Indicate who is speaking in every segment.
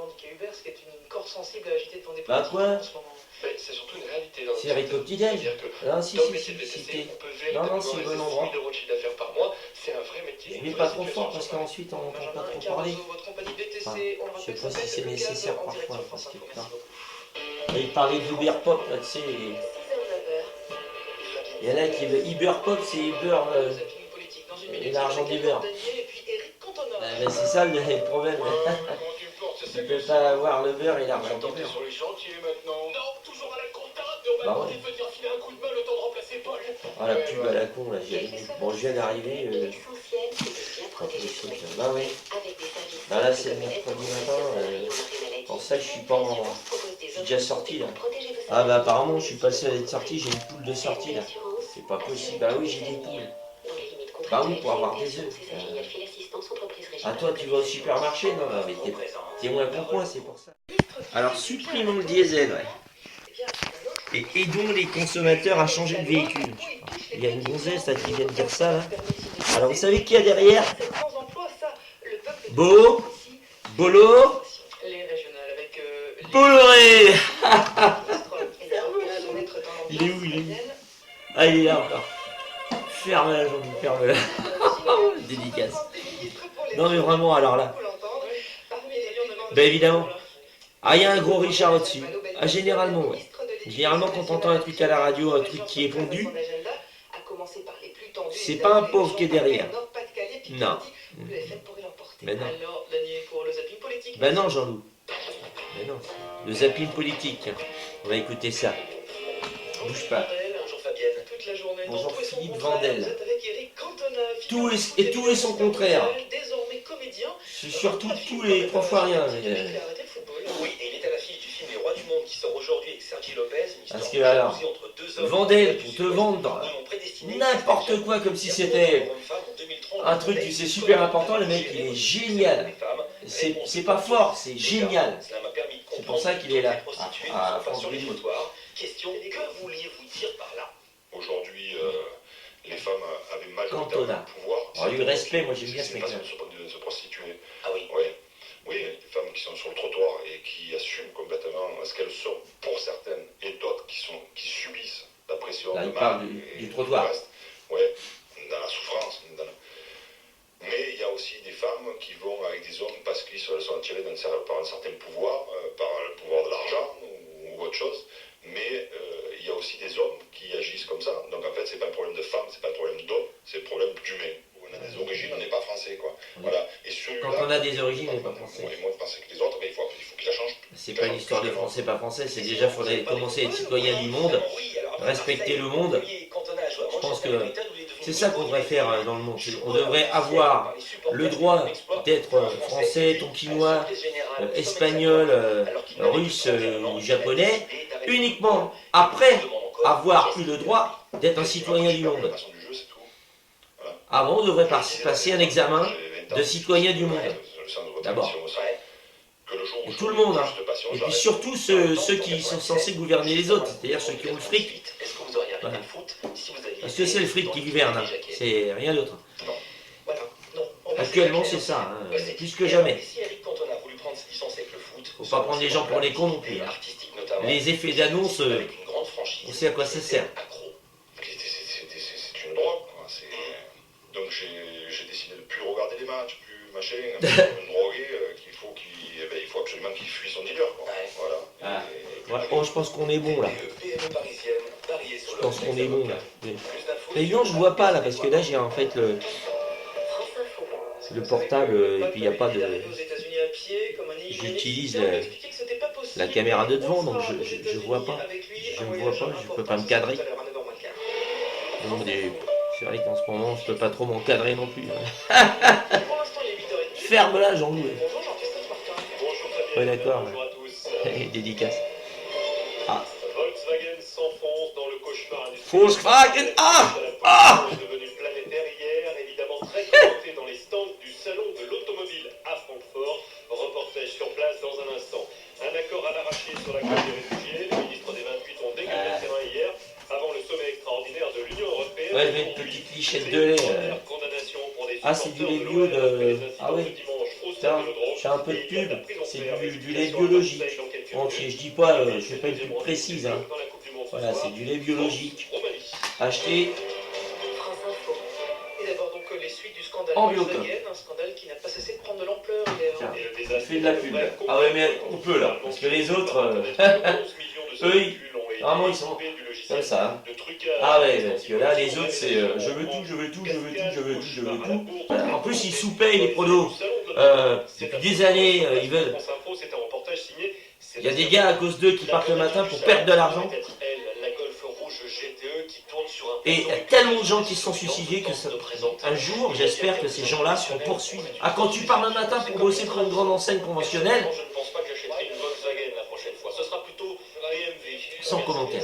Speaker 1: revendiquer Uber, ce qui est une corde sensible à agiter devant des
Speaker 2: Bah
Speaker 1: politiques
Speaker 2: quoi
Speaker 1: en ce moment.
Speaker 3: C'est surtout une réalité dans le
Speaker 2: C'est avec le petit-déj. Non, si,
Speaker 3: dans le
Speaker 2: si,
Speaker 3: métier de
Speaker 2: si,
Speaker 3: VTC, on peut
Speaker 2: non,
Speaker 3: véritablement
Speaker 2: c'est le bon
Speaker 3: réaliser 6
Speaker 2: endroit.
Speaker 3: 000 euros de chiffre d'affaires par mois. C'est un vrai métier.
Speaker 2: Je vais pas trop fort parce qu'ensuite on n'entend pas
Speaker 1: Benjamin
Speaker 2: trop parler.
Speaker 1: Caruso, votre compagnie VTC,
Speaker 2: Enfin,
Speaker 1: on le
Speaker 2: je sais
Speaker 1: rappelle,
Speaker 2: pas si c'est
Speaker 1: s'appelle Le Cave
Speaker 2: nécessaire
Speaker 1: en direct
Speaker 2: parfois
Speaker 1: sur
Speaker 2: parce
Speaker 1: France
Speaker 2: que
Speaker 1: Info.
Speaker 2: putain.
Speaker 1: Merci beaucoup.
Speaker 2: Il parlait d'Uber Pop là, tu sais. Il y en a qui veulent Uber Pop, c'est Uber l'argent d'Uber. Ben, c'est ça le problème. Tu peux pas avoir le beurre et l'argent d'Uber. Bah ouais. Ah la pub à la con là, bon je viens d'arriver. Bah oui. Bah là c'est le mercredi matin. Pour ça je suis pas en. Je suis déjà sorti là. Ah bah apparemment je suis pas le seul à être sorti, j'ai une poule de sortie là. C'est pas possible. Bah oui j'ai des poules. Bah oui pour avoir des œufs. Ah toi tu vas au supermarché? Non mais t'es moins con que moi, c'est pour ça. Alors supprimons le diesel, ouais. Et aidons les consommateurs à changer de véhicule. Il y a une gonzesse là, qui vient de dire ça là. Alors vous savez qui y a derrière? Bolo, Bolloré. Il est où? Ah il est là encore. Ferme-la Jean-Louis, ferme-la. Dédicace. Non mais vraiment alors là. Ben évidemment. Ah il y a un gros Richard au-dessus. Ah généralement ouais. Généralement quand on entend un truc à la radio, un truc qui est pondu, c'est pas un pauvre qui est derrière. Non. Mais non. Ben non Jean-Loup. Mais non. Le zapping politique. On va écouter ça. Bouge pas. Bonjour Philippe Vandel. Tout est son contraire. C'est surtout tous les trois fois rien.
Speaker 3: Oui, et il est à l'affiche du film Les Rois du Monde qui sort aujourd'hui avec Sergi Lopez.
Speaker 2: Parce que alors, Vandel pour te vendre n'importe quoi comme si c'était un truc qui c'est super important, le mec il est génial. C'est pas fort, c'est génial. C'est pour ça qu'il est là. Ah, France Vidéo.
Speaker 3: Question, que vouliez-vous dire par là? Aujourd'hui, les femmes avaient majoritairement le pouvoir.
Speaker 2: Alors, du respect, moi j'aime bien ce mec-là.
Speaker 3: De se prostituer.
Speaker 1: Ah oui.
Speaker 3: Oui, des femmes qui sont sur le trottoir et qui assument complètement ce qu'elles sont pour certaines, et d'autres qui subissent la pression.
Speaker 2: Là, il parle du trottoir.
Speaker 3: Oui, dans la souffrance. Mais il y a aussi des femmes qui vont avec des hommes parce qu'ils sont attirés par un certain pouvoir, par le pouvoir de l'argent ou autre chose. Mais il y a aussi des hommes qui agissent comme ça. Donc en fait, c'est pas un problème de femme, c'est pas un problème d'homme, c'est un problème d'humain. On a des origines, on n'est pas français, quoi. Voilà. Et
Speaker 2: quand on a des origines, on n'est pas français.
Speaker 3: On est moins français que les autres, mais il faut qu'il la change.
Speaker 2: C'est pas une histoire de français, pas français, c'est déjà, il faudrait commencer à être citoyen du monde, respecter le monde. Je pense que c'est ça qu'on devrait faire dans le monde. On devrait avoir le droit d'être français, tonkinois, espagnol, russe ou japonais, uniquement après avoir eu le droit d'être un citoyen du monde. Avant, on devrait passer un examen de citoyen du monde. D'abord. Et tout le monde. Hein. Et puis surtout ceux qui sont censés gouverner les autres, c'est-à-dire ceux qui ont le fric. Voilà. Parce que c'est le fric qui gouverne, hein. C'est rien d'autre. Actuellement, c'est ça, hein. Plus que jamais. Faut pas prendre les gens pour les cons non plus. Hein. Les effets d'annonce, on sait à quoi ça sert.
Speaker 3: C'est une drogue. Donc j'ai décidé de plus regarder les matchs, plus machin, une droguée il faut absolument qu'il fuit son dealer. Quoi. Voilà.
Speaker 2: Ah. Ouais. Oh, je pense qu'on est bon là. Je pense qu'on est bon là. Mais non, je vois pas là parce que là j'ai en fait le portable et puis il n'y a pas de. J'utilise la caméra de devant donc je vois pas. Je ne vois pas, je peux pas me cadrer. Donc, c'est vrai qu'en ce moment je peux pas trop m'encadrer non plus. Ferme-la Jean-Louis. Ouais d'accord. Dédicace. Ah.
Speaker 4: Volkswagen s'enfonce dans le cauchemar industriel.
Speaker 2: Volkswagen. Ah.
Speaker 4: Devenu planétaire hier, évidemment très commenté dans les stands du salon de l'automobile à Francfort. Reportage sur place dans un instant. Un accord à l'arraché sur la crise des réfugiés. Les ministres des 28 ont dégagé le terrain hier avant le sommet extraordinaire de l'Union européenne.
Speaker 2: Ouais, je mets une petite lichette de lait. Ah, c'est du lait bio de. Ah oui. Tiens, je fais un peu de pub, c'est du lait biologique entier. Je dis pas, je fais pas une pub précise. Hein. Voilà, c'est du lait biologique. Acheté
Speaker 1: France Info. Et d'abord donc les suites du scandale
Speaker 2: en biocop.
Speaker 1: Volkswagen, un scandale qui n'a pas cessé de prendre de l'ampleur.
Speaker 2: Tiens, je fais de la pub. Ah ouais, mais on peut là, parce que les autres, eux, normalement ils sont comme ça. Hein. Ah ouais, parce que là les autres c'est je veux tout, je veux tout, je veux tout, je veux tout, je veux tout. Voilà. En plus ils sous-payent les pronos. Depuis des années, ils veulent. Il y a des gars à cause d'eux qui partent le matin pour perdre de l'argent. Et il y a tellement de gens qui se sont suicidés que un jour, j'espère que ces gens-là seront poursuivis. Ah, quand tu pars le matin pour bosser pour une grande enseigne conventionnelle,
Speaker 4: Je ne pense pas que j'achèterai une Volkswagen la prochaine fois. Ce sera plutôt BMW.
Speaker 2: sans commentaire.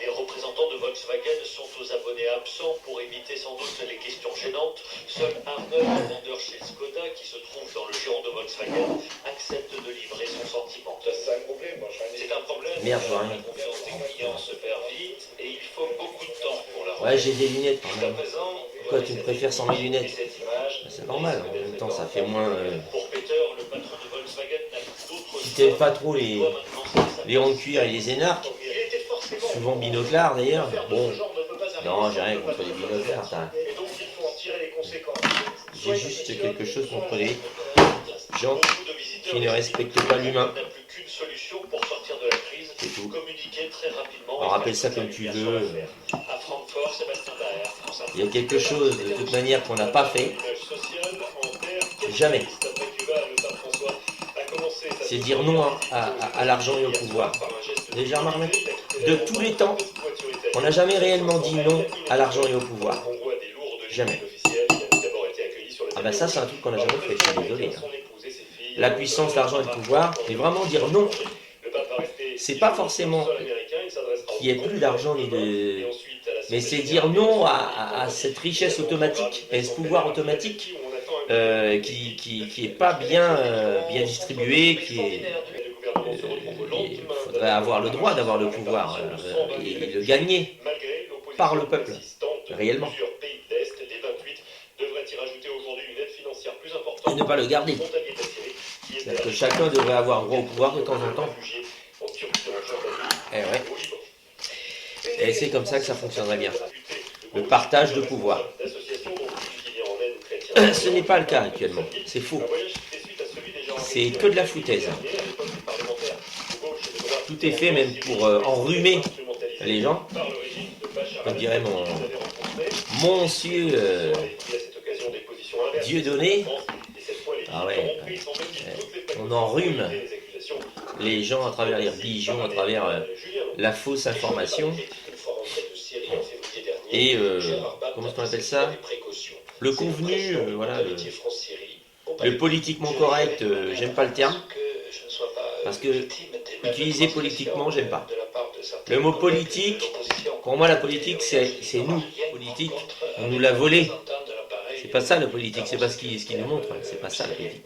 Speaker 4: Les représentants de Volkswagen sont aux abonnés absents pour éviter sans doute les questions gênantes. Seul Arnold, vendeur chez Skoda, qui se trouve dans le giron de Volkswagen, accepte de livrer son sentiment. C'est un problème. C'est un problème.
Speaker 2: Merde, je vois rien.
Speaker 4: La confiance des clients se perd vite et il faut beaucoup de temps pour la
Speaker 2: Ouais, j'ai des lunettes quand
Speaker 4: Jusqu'à
Speaker 2: même.
Speaker 4: présent,
Speaker 2: Pourquoi tu me préfères sans mes lunettes?
Speaker 4: cette image,
Speaker 2: C'est normal, en même temps ça fait moins...
Speaker 4: pour Peter, le patron de Volkswagen n'a d'autre
Speaker 2: Si t'aimes pas trop les ronds de cuir et les énarques, souvent binoclars d'ailleurs, bon, non j'ai rien contre les binoclars, j'ai juste quelque chose contre les gens qui ne respectent pas l'humain, c'est tout. Alors rappelle ça comme tu veux, il y a quelque chose de toute manière qu'on n'a pas fait, jamais, c'est dire non à l'argent et au pouvoir. Déjà remarqué, de tous les temps, on n'a jamais réellement dit non à l'argent et au pouvoir. Jamais. Ah bah ça c'est un truc qu'on n'a jamais fait, je suis désolé. Hein. La puissance, l'argent et le pouvoir, mais vraiment dire non, c'est pas forcément qu'il n'y ait plus d'argent ni de... Mais c'est dire non à cette richesse automatique et ce pouvoir automatique qui est pas bien distribué, qui est... il faudrait avoir le droit d'avoir le pouvoir et le gagner par le peuple, réellement. Et ne pas le garder. C'est-à-dire que chacun devrait avoir droit au pouvoir de temps en temps. Et ouais. Et c'est comme ça que ça fonctionnerait bien. Le partage de pouvoir. Ce n'est pas le cas actuellement. C'est faux. C'est que de la foutaise. Tout est fait même pour enrhumer les gens. Comme dirait mon monsieur Dieudonné. Ah ouais, on enrhume les gens à travers les religions, à travers la fausse information. Et comment est-ce qu'on appelle ça? Le convenu, voilà, le politiquement correct, j'aime pas le terme. Parce que utiliser politiquement, j'aime pas. Le mot politique, pour moi la politique c'est nous. Politique, on nous l'a volé. C'est pas ça la politique, c'est pas ce qu'il nous montre, c'est pas ça la politique.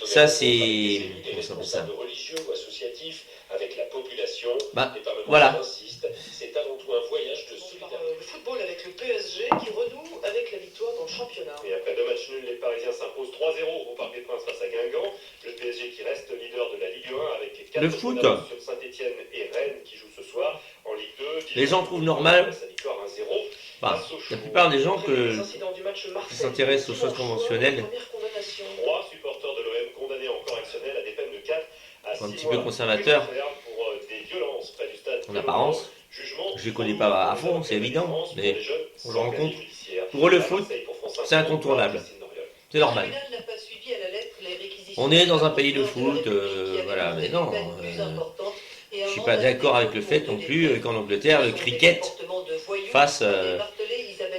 Speaker 2: Ça c'est... Comment ça s'appelle ça? Bah, voilà.
Speaker 4: C'est avant tout un voyage de solidarité.
Speaker 1: Le football avec le PSG qui renoue avec la victoire dans le championnat.
Speaker 4: Et après 2 matchs nuls, les Parisiens s'imposent 3-0 au Parc des Princes face à Guingamp. Le PSG qui reste leader de la Ligue 1 avec 4
Speaker 2: Le foot.
Speaker 4: sur Saint-Etienne et Rennes qui jouent ce soir. En Ligue 2,
Speaker 2: Les gens trouvent normal,
Speaker 4: sa victoire 1-0.
Speaker 2: bah, la plupart des gens qui s'intéressent aux choses conventionnelles
Speaker 4: 3 supporters de l'OM condamnés en correctionnel à des peines de 4 à 6
Speaker 2: sont un petit
Speaker 4: mois
Speaker 2: peu conservateurs
Speaker 4: pour des violences près du stade
Speaker 2: en apparence. Je les connais pas à fond, c'est évident, mais on le rencontre. Pour eux, le foot, c'est incontournable. C'est normal. On est dans un pays de foot, voilà, mais non, je suis pas d'accord avec le fait non plus qu'en Angleterre, le cricket fasse,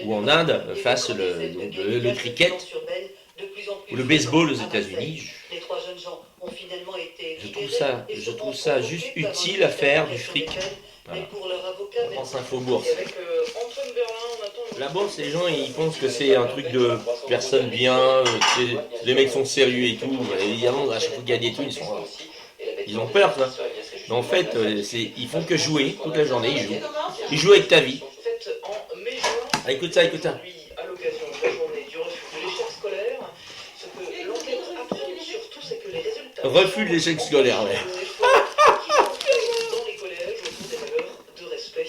Speaker 2: ou en Inde, fasse le cricket, ou le baseball aux États-Unis. Je trouve ça juste utile à faire du fric. Voilà. France Info Bourse. La bourse, les gens ils pensent que c'est un truc de personnes bien, les mecs sont sérieux et tout. Évidemment, à chaque fois qu'il y a des trucs, ils ont peur, ça. Mais en fait, ils font que jouer toute la journée, ils jouent. Ils jouent avec ta vie. Ah, écoute ça, écoute ça. Refus de l'échec scolaire, ouais.
Speaker 1: Dans les collèges, autour des valeurs de respect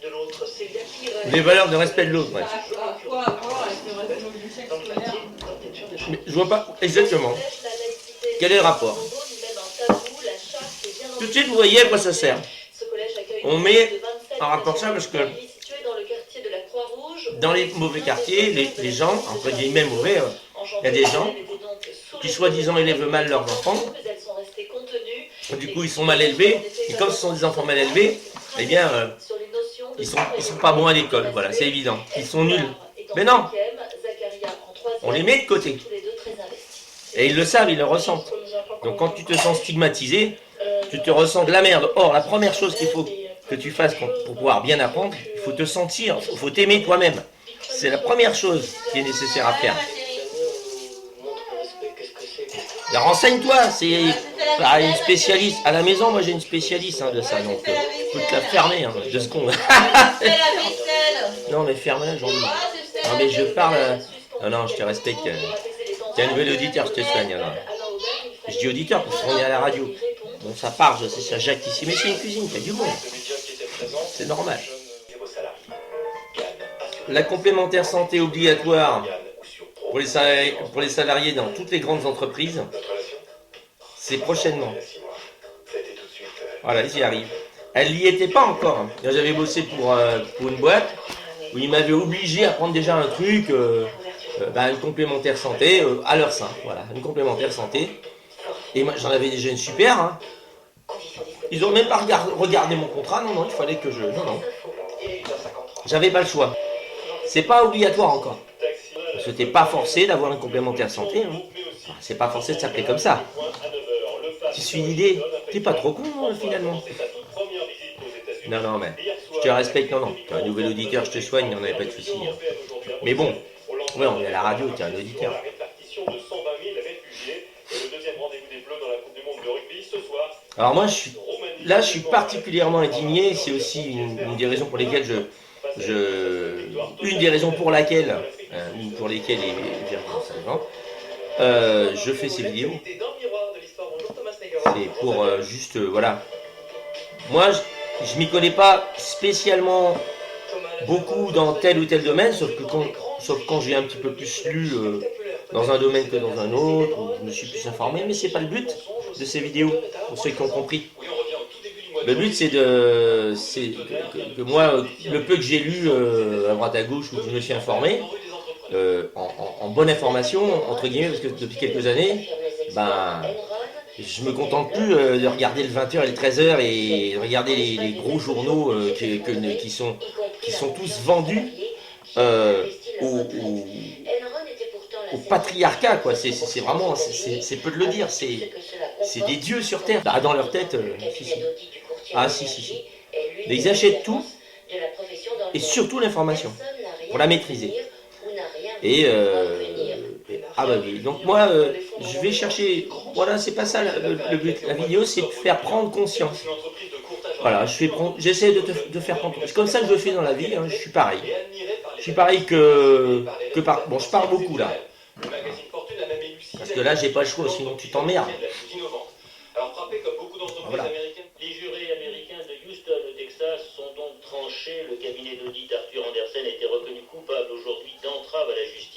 Speaker 1: de l'autre. C'est bien pire.
Speaker 2: Les valeurs de respect de l'autre, ouais.
Speaker 5: Quoi à voir avec le reste de l'échec
Speaker 1: Dans le
Speaker 5: scolaire?
Speaker 1: quartier, dans le territoire de
Speaker 2: Mais je vois pas exactement. Quel est le rapport? Tout de suite, vous voyez à quoi ça sert. On met en rapport ça parce que dans les mauvais quartiers, les gens, entre guillemets mauvais, il y a des gens qui soi-disant élèvent mal leurs enfants. Du coup, ils sont mal élevés. Et comme ce sont des enfants mal élevés, eh bien, ils sont pas bons à l'école. Voilà, c'est évident. Ils sont nuls. Mais non, on les met de côté. Et ils le savent, ils le ressentent. Donc quand tu te sens stigmatisé, tu te ressens de la merde. Or, la première chose qu'il faut que tu fasses pour pouvoir bien apprendre, il faut te sentir, il faut t'aimer toi-même. C'est la première chose qui est nécessaire à faire. Renseigne-toi, c'est une spécialiste. À la maison, moi j'ai une spécialiste de ça, donc je peux te la fermer, 2 secondes.
Speaker 5: Fais la vaisselle.
Speaker 2: Non mais ferme-la, j'en ai. Non mais je parle... Non, je te respecte. T'es un nouvel auditeur, je te soigne. Alors. Je dis auditeur parce qu'on est à la radio. Bon, ça part, je sais, ça jacte ici, mais c'est une cuisine, il y a du monde. C'est normal. La complémentaire santé obligatoire pour les salariés dans toutes les grandes entreprises, c'est prochainement. Voilà, ils y arrivent. Elle n'y était pas encore. J'avais bossé pour une boîte où ils m'avaient obligé à prendre déjà un truc, une complémentaire santé à leur sein. Voilà, une complémentaire santé. Et moi, j'en avais déjà une super. Ils n'ont même pas regardé mon contrat. Non, il fallait que je... Non. J'avais pas le choix. C'est pas obligatoire encore. Parce que t'es pas forcé d'avoir une complémentaire santé. C'est pas forcé de s'appeler comme ça. Tu suis l'idée. T'es pas trop con, finalement. Non, mais je te respecte. Non. T'es un nouvel auditeur, je te soigne, il n'y en avait pas de souci. Mais bon, ouais, on est à la radio, t'es un auditeur. Alors moi, je suis particulièrement indigné. C'est aussi une des raisons pour lesquelles une des raisons pour laquelle, je fais ces vidéos. C'est pour voilà. Moi, je m'y connais pas spécialement beaucoup dans tel ou tel domaine, sauf quand j'ai un petit peu plus lu dans un domaine que dans un autre, où je me suis plus informé, mais c'est pas le but de ces vidéos, pour ceux qui ont compris. Le but c'est que moi, le peu que j'ai lu à droite à gauche, où je me suis informé, en bonne information, entre guillemets, parce que depuis quelques années, je me contente plus de regarder le 20h et le 13h et de regarder les gros journaux qui sont tous vendus au patriarcat, quoi. C'est vraiment, c'est peu de le dire, c'est des dieux sur terre. Dans leur tête, si. Ah si. Mais ils achètent tout, et surtout l'information, pour la maîtriser. Oui. Donc moi, je vais chercher, voilà, c'est pas ça le but. La vidéo, c'est de faire prendre conscience. Voilà, j'essaie de faire prendre conscience. C'est comme ça que je fais dans la vie, je suis pareil. Je suis pareil bon, je parle beaucoup là. Parce que là, j'ai pas le choix, sinon tu t'emmerdes. Voilà.
Speaker 6: Les jurés américains de Houston, au Texas, sont donc tranchés. Le cabinet d'audit Arthur Andersen a été reconnu coupable aujourd'hui d'entrave à la justice.